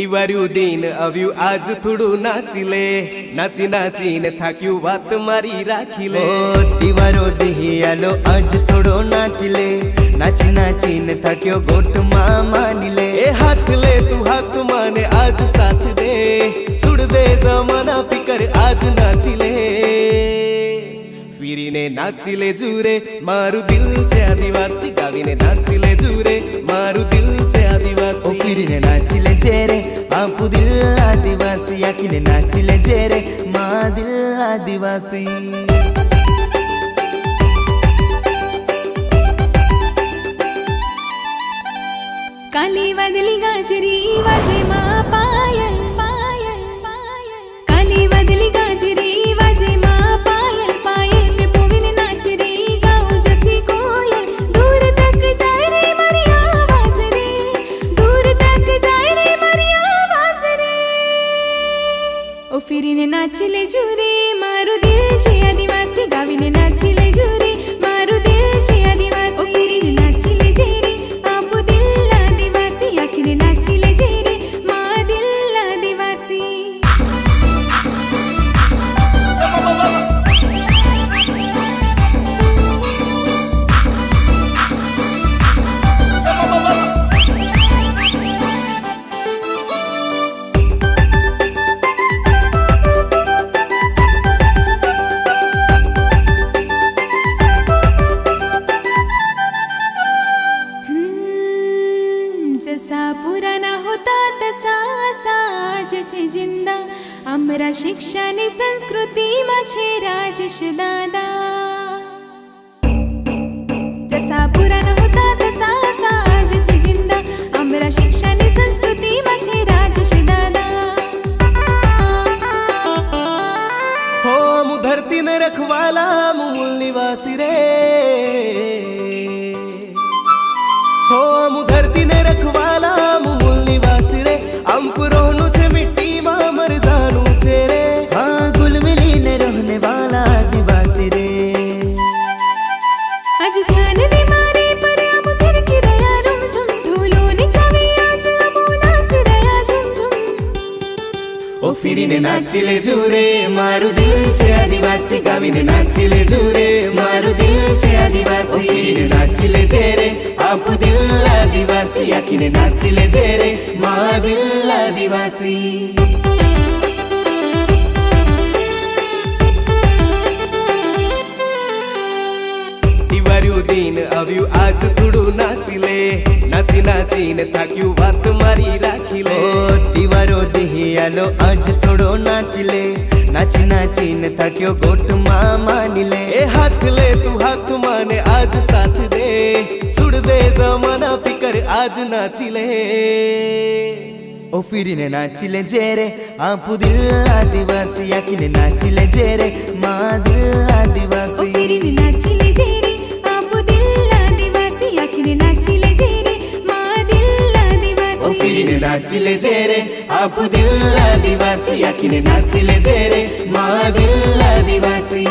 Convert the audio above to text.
तिवारू दिन अव्यू आज थोड़ू नाचिले नाची नाचीने थाक्यू बात मारी राखिले। तिवारो दिही आलो आज थोड़ो नाचिले नाची नाचीने थाक्यो गोट मानिले। ए हाथ ले तू हाथ माने आज साथ दे छुड़ दे जमाना फिकर आज नाचिले। फिरीने नाचिले जूरे मारू दिल छे आदिवासी गावीने नाचिले जूरे मारू दिल छे आदिवासी। फिरीने नाचिले जेरे आपू दिल आदिवासी आखिने नाचिले जेरे मा दिल आदिवासी। काली वादली गाजरी वाजे मा पायल पायल पायल। काली वादली गाजरी वाजे मा पायल पायल पे पोविन नाच रे गाओ जसी कोयल। दूर तक जाए रे मारी आवाज रे दूर तक जाए रे मारी आवाज रे। ओ फिरीने नाचले जूरे मारू दिल छे आदिवासी गावीने नाचले जूरे मारू दिल छे आदिवासी। ओ फिरीने नाचले जेरे आपू दिल आदिवासी आखिरे नाचले जेरे मा दिल आदिवासी। जसा पुराना होता तसा साज छे जिंदा अमरा शिक्षा ने संस्कृति मा छे राजेश दादा। जसा पुराना होता तसा साज छे जिंदा अमरा शिक्षा ने संस्कृति मा छे राजेश दादा। हो मु धरती ने रखवाला मु मूल निवासी रे। हो मु धरती ने रखवाला मु मूल निवासी रे। हमको रोहनु छे मिट्टी मा मर जानू छे रे। हाँ गुल मिलीने रहने वाला आदिवासी रे। आज ध्यान दे मारे पर हम थिर की रया रुम झुम धूलो ने छावे आज हम नाच रया झुम झुम। ओ फिरीने नाचिले जूरे मारू दिल छे आदिवासी गावीने नाचिले जूरे मारू दिल छे आदिवासी। ओ फिरीने नाचिले जेरे आपू दिल आदिवासी आखिने नाचिले जेरे मा दिल आदिवासी। तिवारू दिन अव्यू आज थोड़ू नाचिले नाची नाचीने थाक्यू बात मारी राखिले। तिवारो दिही आलो आज थोड़ो नाचिले नाची नाचीने थाक्यो गोट मानिले। ए हाथ ले तू हाथ माने आज साथ दे छुड़ दे जमाना फिकर आज नाचिले। ओ फिरीने नाचिले जेरे आपू दिल आदिवासी आखिने नाचिले जेरे मा दिल आदिवासी। ओ फिरीने नाचले जेरे आपू दिल आदिवासी आखिरे नाचले जेरे मा दिल आदिवासी। ओ फिरीने नाचिले जेरे आपू दिल आदिवासी आखिने नाचिले जेरे मा दिल आदिवासी।